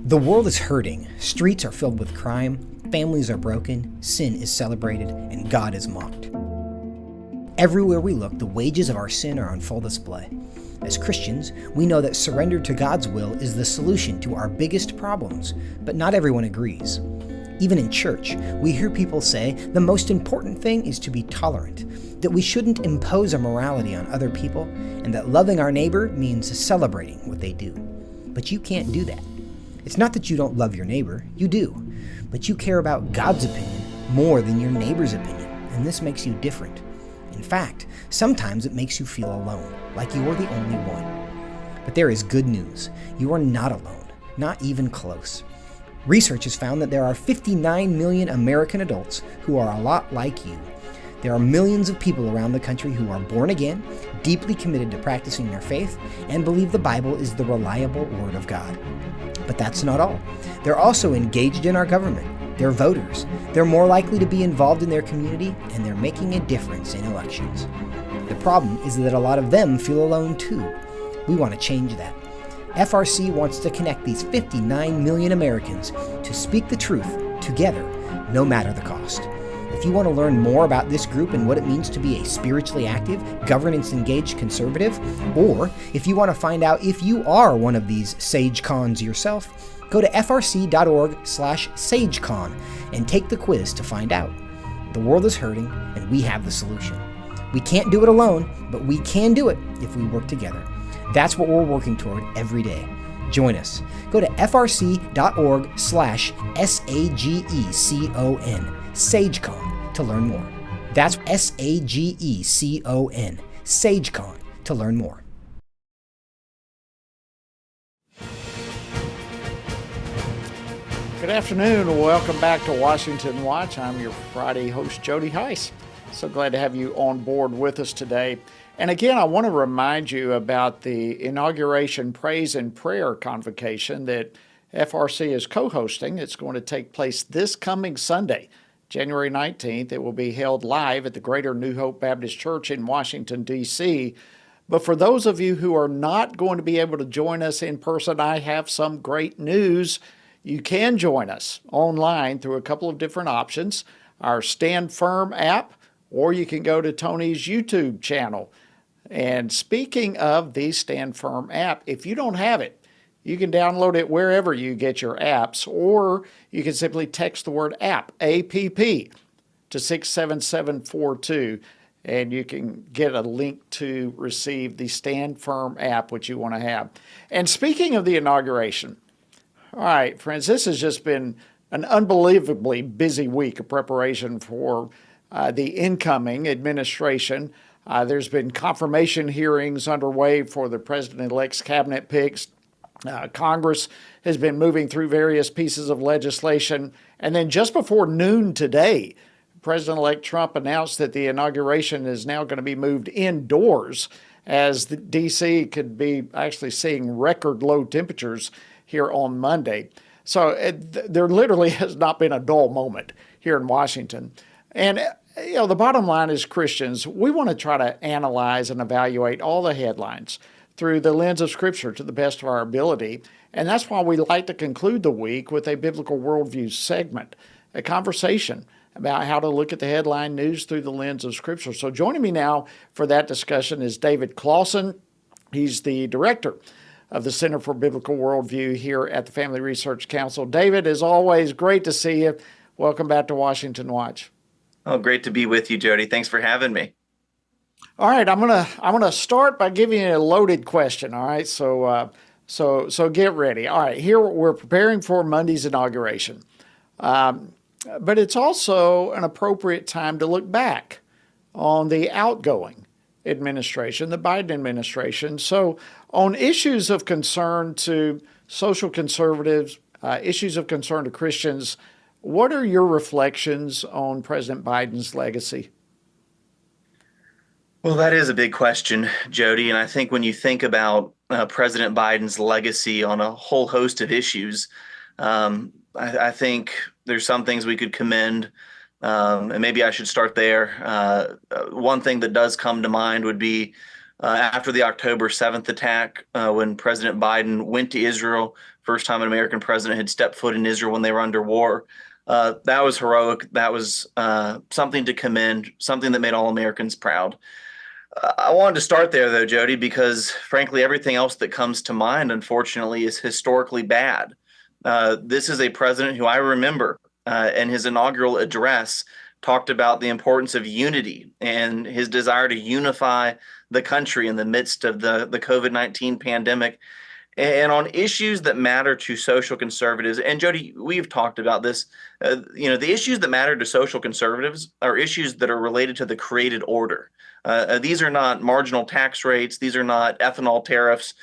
The world is hurting, streets are filled with crime, families are broken, sin is celebrated, and God is mocked. Everywhere we look, the wages of our sin are on full display. As Christians, we know that surrender to God's will is the solution to our biggest problems, but not everyone agrees. Even in church, we hear people say the most important thing is to be tolerant, that we shouldn't impose our morality on other people, and that loving our neighbor means celebrating what they do. But you can't do that. It's not that you don't love your neighbor, you do, but you care about God's opinion more than your neighbor's opinion, and this makes you different. In fact, sometimes it makes you feel alone, like you are the only one. But there is good news. You are not alone, not even close. Research has found that there are 59 million American adults who are a lot like you. There are millions of people around the country who are born again, deeply committed to practicing their faith, and believe the Bible is the reliable Word of God. But that's not all. They're also engaged in our government. They're voters. They're more likely to be involved in their community, and they're making a difference in elections. The problem is that a lot of them feel alone too. We want to change that. FRC wants to connect these 59 million Americans to speak the truth together, no matter the cost. If you want to learn more about this group and what it means to be a spiritually active, governance-engaged conservative, or if you want to find out if you are one of these SageCons yourself, go to frc.org/SageCon and take the quiz to find out. The world is hurting, and we have the solution. We can't do it alone, but we can do it if we work together. That's what we're working toward every day. Join us. Go to frc.org/SAGECON, SageCon, to learn more. That's SAGECON, SageCon, to learn more. Good afternoon. Welcome back to Washington Watch. I'm your Friday host, Jody Heiss. So glad to have you on board with us today. And again, I want to remind you about the inauguration praise and prayer convocation that FRC is co-hosting. It's going to take place this coming Sunday, January 19th. It will be held live at the Greater New Hope Baptist Church in Washington, D.C. But for those of you who are not going to be able to join us in person, I have some great news. You can join us online through a couple of different options. Our Stand Firm app, or you can go to Tony's YouTube channel. And speaking of the Stand Firm app, if you don't have it, you can download it wherever you get your apps, or you can simply text the word app, APP, to 67742, and you can get a link to receive the Stand Firm app, which you want to have. And speaking of the inauguration, all right, friends, this has just been an unbelievably busy week of preparation for the incoming administration. There's been confirmation hearings underway for the president-elect's cabinet picks. Congress has been moving through various pieces of legislation. And then just before noon today, President-elect Trump announced that the inauguration is now going to be moved indoors, as the D.C. could be actually seeing record low temperatures here on Monday. So there literally has not been a dull moment here in Washington. And the bottom line is, Christians, we want to try to analyze and evaluate all the headlines through the lens of Scripture to the best of our ability. And that's why we like to conclude the week with a biblical worldview segment, a conversation about how to look at the headline news through the lens of Scripture. So joining me now for that discussion is David Clausen. He's the director of the Center for Biblical Worldview here at the Family Research Council. David, as always, great to see you. Welcome back to Washington Watch. Oh, great to be with you, Jody. Thanks for having me. All right, I'm gonna start by giving you a loaded question. All right, so get ready. All right, here we're preparing for Monday's inauguration, but it's also an appropriate time to look back on the outgoing administration, the Biden administration. So on issues of concern to social conservatives, issues of concern to Christians, what are your reflections on President Biden's legacy? Well, that is a big question, Jody. And I think when you think about President Biden's legacy on a whole host of issues, I think there's some things we could commend, and maybe I should start there. One thing that does come to mind would be after the October 7th attack, when President Biden went to Israel, first time an American president had stepped foot in Israel when they were under war. That was heroic. That was something to commend, something that made all Americans proud. I wanted to start there, though, Jody, because frankly, everything else that comes to mind, unfortunately, is historically bad. This is a president who I remember in his inaugural address talked about the importance of unity and his desire to unify the country in the midst of the COVID-19 pandemic. And on issues that matter to social conservatives, and Jody, we've talked about this, the issues that matter to social conservatives are issues that are related to the created order. These are not marginal tax rates. These are not ethanol tariffs.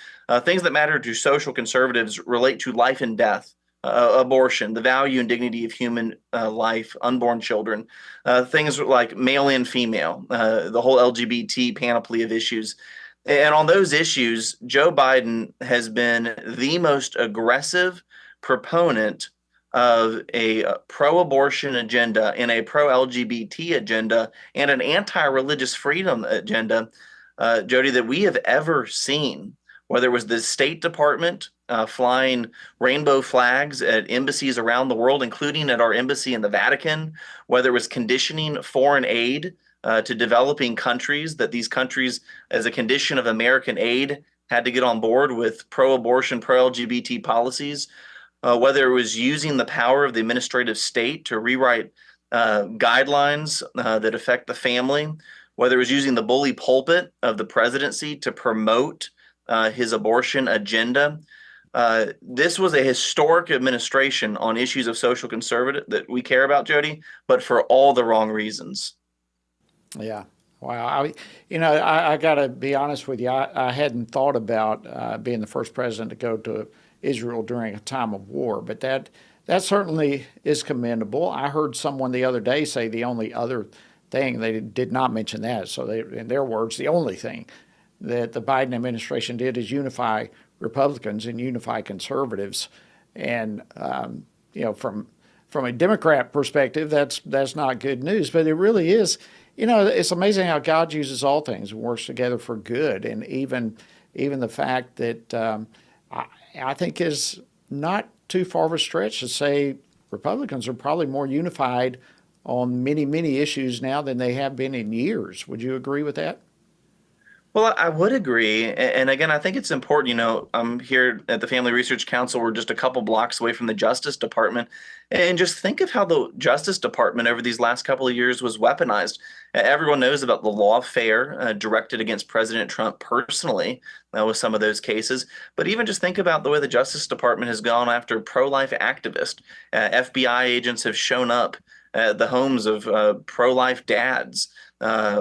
Things that matter to social conservatives relate to life and death, abortion, the value and dignity of human life, unborn children, things like male and female, the whole LGBT panoply of issues. And on those issues, Joe Biden has been the most aggressive proponent of a pro-abortion agenda and a pro-LGBT agenda and an anti-religious freedom agenda, Jody, that we have ever seen. Whether it was the State Department flying rainbow flags at embassies around the world, including at our embassy in the Vatican, whether it was conditioning foreign aid to developing countries, that these countries, as a condition of American aid, had to get on board with pro-abortion, pro-LGBT policies, whether it was using the power of the administrative state to rewrite guidelines that affect the family, whether it was using the bully pulpit of the presidency to promote his abortion agenda. This was a historic administration on issues of social conservative that we care about, Jody, but for all the wrong reasons. Yeah. Wow. I got to be honest with you. I hadn't thought about being the first president to go to Israel during a time of war, but that certainly is commendable. I heard someone the other day say the only other thing, they did not mention that, so in their words, the only thing that the Biden administration did is unify Republicans and unify conservatives. And, from a Democrat perspective, that's not good news, but it really is. It's amazing how God uses all things and works together for good. And even the fact that I think is not too far of a stretch to say Republicans are probably more unified on many, many issues now than they have been in years. Would you agree with that? Well, I would agree. And again, I think it's important, I'm here at the Family Research Council. We're just a couple blocks away from the Justice Department. And just think of how the Justice Department over these last couple of years was weaponized. Everyone knows about the lawfare directed against President Trump personally with some of those cases. But even just think about the way the Justice Department has gone after pro-life activists. FBI agents have shown up at the homes of pro-life dads.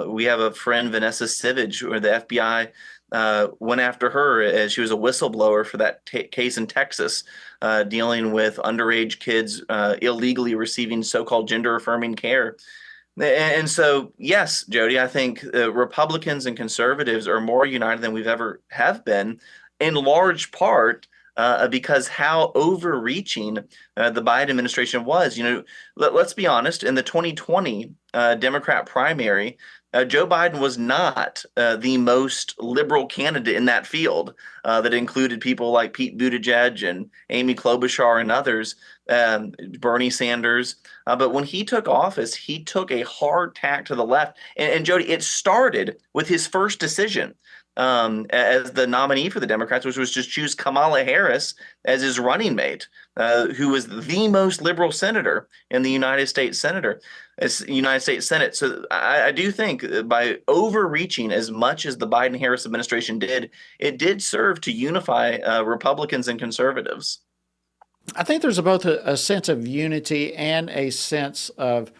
We have a friend, Vanessa Sivage, where the FBI went after her as she was a whistleblower for that case in Texas, dealing with underage kids illegally receiving so-called gender-affirming care. And so, yes, Jody, I think Republicans and conservatives are more united than we've ever have been, in large part because how overreaching the Biden administration was. Let's be honest, in the 2020 Democrat primary, Joe Biden was not the most liberal candidate in that field that included people like Pete Buttigieg and Amy Klobuchar and others, Bernie Sanders. But when he took office, he took a hard tack to the left. And Jody, it started with his first decision as the nominee for the Democrats, which was just choose Kamala Harris as his running mate, who was the most liberal senator in the United States Senate. So I do think by overreaching as much as the Biden-Harris administration did, it did serve to unify Republicans and conservatives. I think there's both a sense of unity and a sense of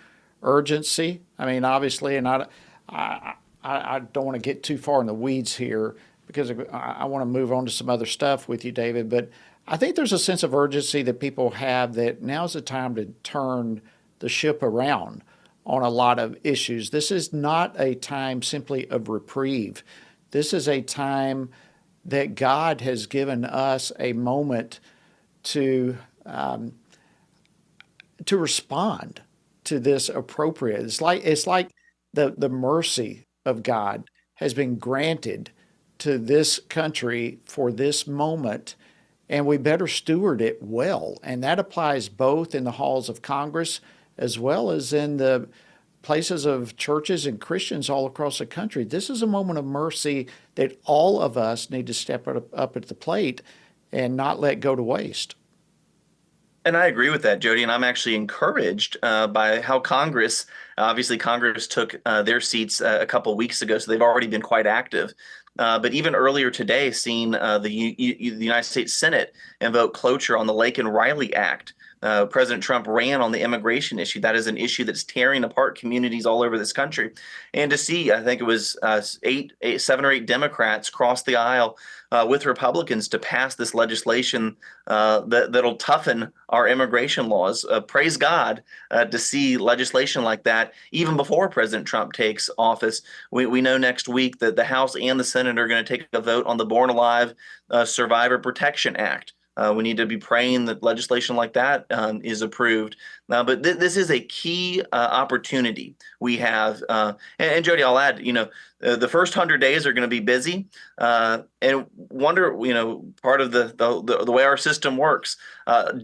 urgency. I mean, obviously, and I don't want to get too far in the weeds here because I want to move on to some other stuff with you, David. But I think there's a sense of urgency that people have that now's the time to turn the ship around on a lot of issues. This is not a time simply of reprieve. This is a time that God has given us a moment to to respond to this appropriate. It's like the mercy of God has been granted to this country for this moment, and we better steward it well. And that applies both in the halls of Congress as well as in the places of churches and Christians all across the country. This is a moment of mercy that all of us need to step up at the plate and not let go to waste. And I agree with that, Jody. And I'm actually encouraged by how obviously Congress took their seats a couple of weeks ago, so they've already been quite active. But even earlier today, seeing the United States Senate invoke cloture on the Lake and Riley Act. President Trump ran on the immigration issue. That is an issue that's tearing apart communities all over this country. And to see, I think it was 7 or 8 Democrats cross the aisle with Republicans to pass this legislation that'll toughen our immigration laws. Praise God to see legislation like that even before President Trump takes office. We know next week that the House and the Senate are going to take a vote on the Born Alive Survivor Protection Act. We need to be praying that legislation like that is approved. But this is a key opportunity we have. And Jody, I'll add, the first 100 days are going to be busy. And wonder, part of the way our system works,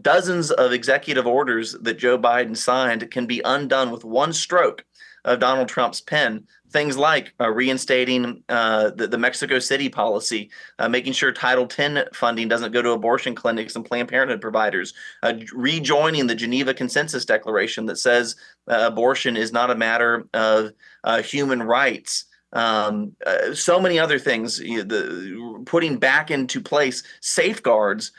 dozens of executive orders that Joe Biden signed can be undone with one stroke of Donald Trump's pen. Things like reinstating the Mexico City policy, making sure Title X funding doesn't go to abortion clinics and Planned Parenthood providers, rejoining the Geneva Consensus Declaration that says abortion is not a matter of human rights. So many other things, putting back into place safeguards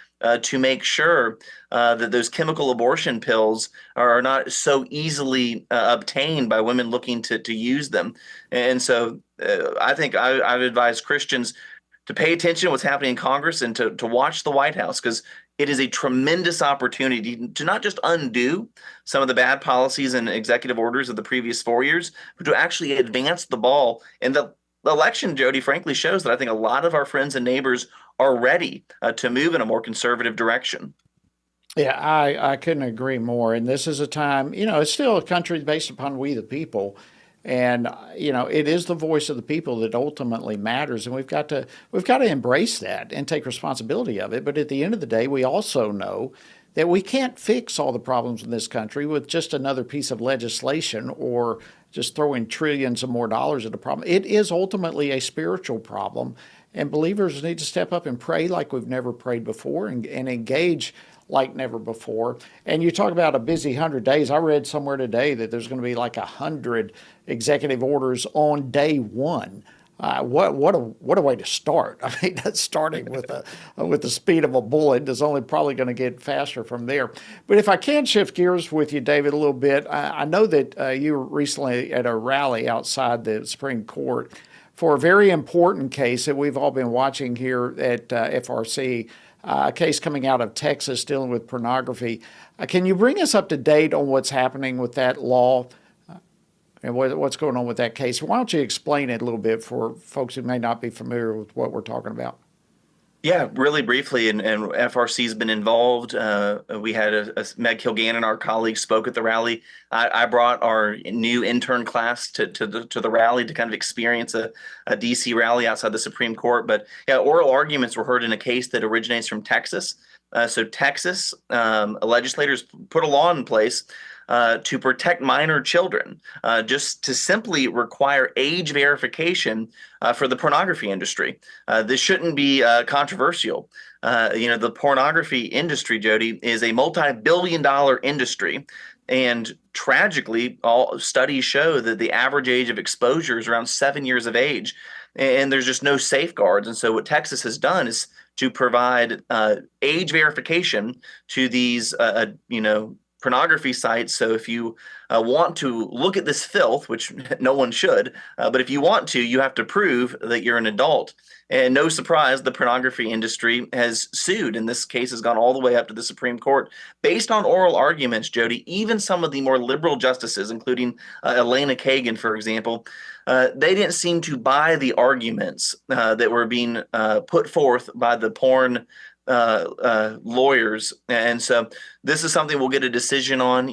to make sure that those chemical abortion pills are not so easily obtained by women looking to use them. And so I think I would advise Christians to pay attention to what's happening in Congress and to watch the White House, because it is a tremendous opportunity to not just undo some of the bad policies and executive orders of the previous 4 years, but to actually advance the ball. And the election, Jody, frankly shows that I think a lot of our friends and neighbors are ready to move in a more conservative direction. Yeah, I couldn't agree more. And this is a time, it's still a country based upon we the people. And, it is the voice of the people that ultimately matters. And we've got to embrace that and take responsibility of it. But at the end of the day, we also know that we can't fix all the problems in this country with just another piece of legislation or just throwing trillions of more dollars at a problem. It is ultimately a spiritual problem. And believers need to step up and pray like we've never prayed before and engage like never before. And you talk about a busy 100 days. I read somewhere today that there's going to be like 100 executive orders on day one. What a way to start. I mean, that's starting with the speed of a bullet. It's only probably going to get faster from there. But if I can shift gears with you, David, a little bit, I know that you were recently at a rally outside the Supreme Court for a very important case that we've all been watching here at FRC, a case coming out of Texas dealing with pornography. Can you bring us up to date on what's happening with that law and what's going on with that case? Why don't you explain it a little bit for folks who may not be familiar with what we're talking about? Yeah, really briefly, and FRC's been involved. We had Meg Kilgannon, our colleague, spoke at the rally. I brought our new intern class to the rally to kind of experience a DC rally outside the Supreme Court. But yeah, oral arguments were heard in a case that originates from Texas. So Texas legislators put a law in place to protect minor children, just to simply require age verification for the pornography industry. This shouldn't be controversial. The pornography industry, Jody, is a multi-billion-dollar industry. And tragically, all studies show that the average age of exposure is around 7 years of age. And there's just no safeguards. And so what Texas has done is to provide age verification to these, pornography sites. So if you want to look at this filth, which no one should, but if you want to, you have to prove that you're an adult. And no surprise, the pornography industry has sued. And this case has gone all the way up to the Supreme Court. Based on oral arguments, Jody, even some of the more liberal justices, including Elena Kagan, for example, they didn't seem to buy the arguments that were being put forth by the porn lawyers. And so this is something we'll get a decision on,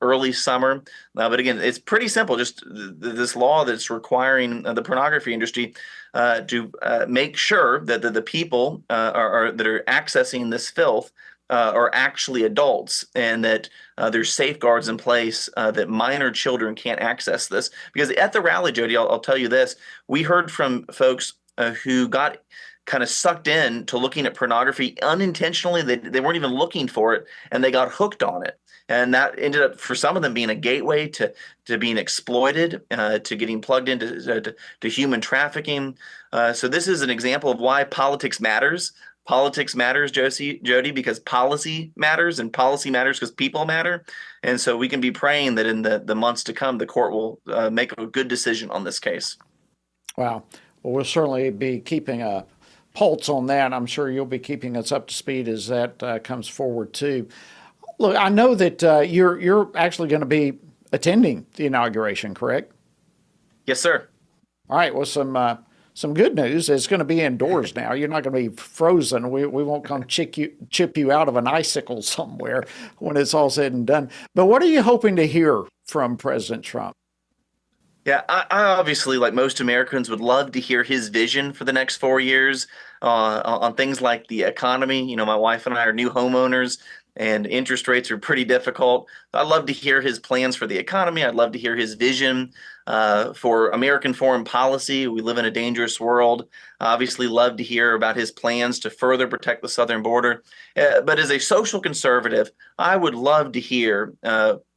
early summer. But again, it's pretty simple. Just this law that's requiring the pornography industry to make sure that the people that are accessing this filth are actually adults, and that there's safeguards in place that minor children can't access this. Because at the rally, Jody, I'll tell you this, we heard from folks who got kind of sucked in to looking at pornography unintentionally. They weren't even looking for it, and they got hooked on it. And that ended up, for some of them, being a gateway to being exploited, to getting plugged into to human trafficking. So this is an example of why politics matters. Politics matters, Jody, because policy matters, and policy matters because people matter. And so we can be praying that in the months to come, the court will make a good decision on this case. Wow. Well, we'll certainly be keeping a pulse on that. I'm sure you'll be keeping us up to speed as that comes forward too. Look, I know that you're actually going to be attending the inauguration, correct? Yes, sir. All right. Well, some good news. It's going to be indoors now. You're not going to be frozen. We won't come chip you out of an icicle somewhere when it's all said and done. But what are you hoping to hear from President Trump? Yeah, I obviously, like most Americans, would love to hear his vision for the next 4 years on things like the economy. My wife and I are new homeowners, and interest rates are pretty difficult. I'd love to hear his plans for the economy. I'd love to hear his vision for American foreign policy. We live in a dangerous world. I obviously love to hear about his plans to further protect the southern border. But as a social conservative, I would love to hear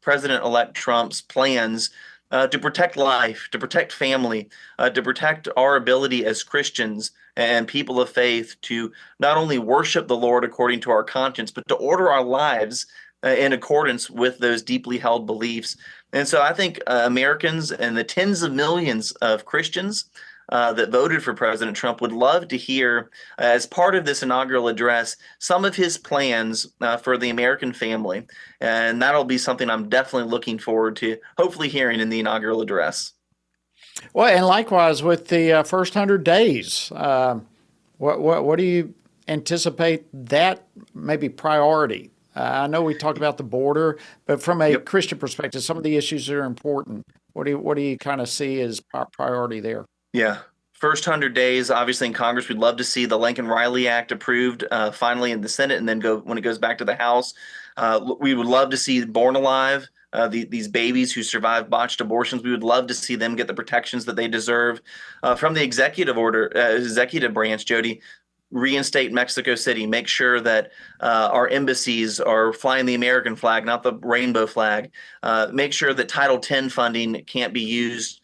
President-elect Trump's plans to protect life, to protect family, to protect our ability as Christians and people of faith to not only worship the Lord according to our conscience, but to order our lives in accordance with those deeply held beliefs. And so I think Americans and the tens of millions of Christians that voted for President Trump would love to hear, as part of this inaugural address, some of his plans for the American family. And that'll be something I'm definitely looking forward to, hopefully hearing in the inaugural address. Well, and likewise with the first 100 days, what do you anticipate that maybe priority? I know we talked about the border, but from a Christian perspective, some of the issues that are important. What do you kind of see as priority there? Yeah. First 100 days, obviously in Congress, we'd love to see the Lincoln-Riley Act approved finally in the Senate, and then when it goes back to the House. We would love to see Born Alive, these babies who survived botched abortions. We would love to see them get the protections that they deserve. From the executive branch, Jody, reinstate Mexico City, make sure that our embassies are flying the American flag, not the rainbow flag. Make sure that Title X funding can't be used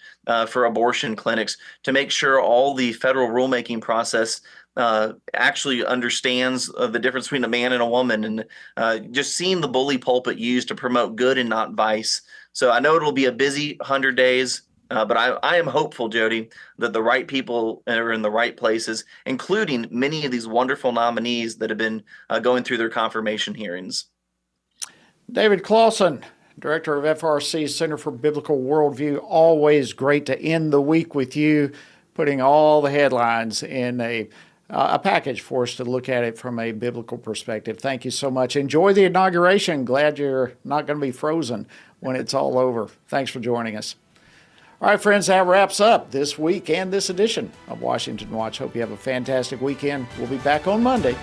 for abortion clinics, to make sure all the federal rulemaking process actually understands the difference between a man and a woman, and just seeing the bully pulpit used to promote good and not vice. So I know it'll be a busy 100 days, but I am hopeful, Jody, that the right people are in the right places, including many of these wonderful nominees that have been going through their confirmation hearings. David Clausen, Director of FRC's Center for Biblical Worldview, always great to end the week with you, putting all the headlines in a package for us to look at it from a biblical perspective. Thank you so much. Enjoy the inauguration. Glad you're not going to be frozen when it's all over. Thanks for joining us. All right, friends, that wraps up this week and this edition of Washington Watch. Hope you have a fantastic weekend. We'll be back on Monday.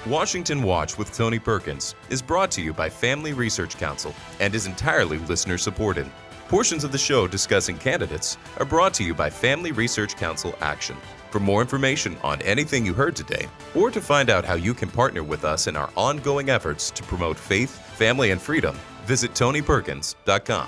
Washington Watch with Tony Perkins is brought to you by Family Research Council and is entirely listener-supported. Portions of the show discussing candidates are brought to you by Family Research Council Action. For more information on anything you heard today, or to find out how you can partner with us in our ongoing efforts to promote faith, family, and freedom, visit TonyPerkins.com.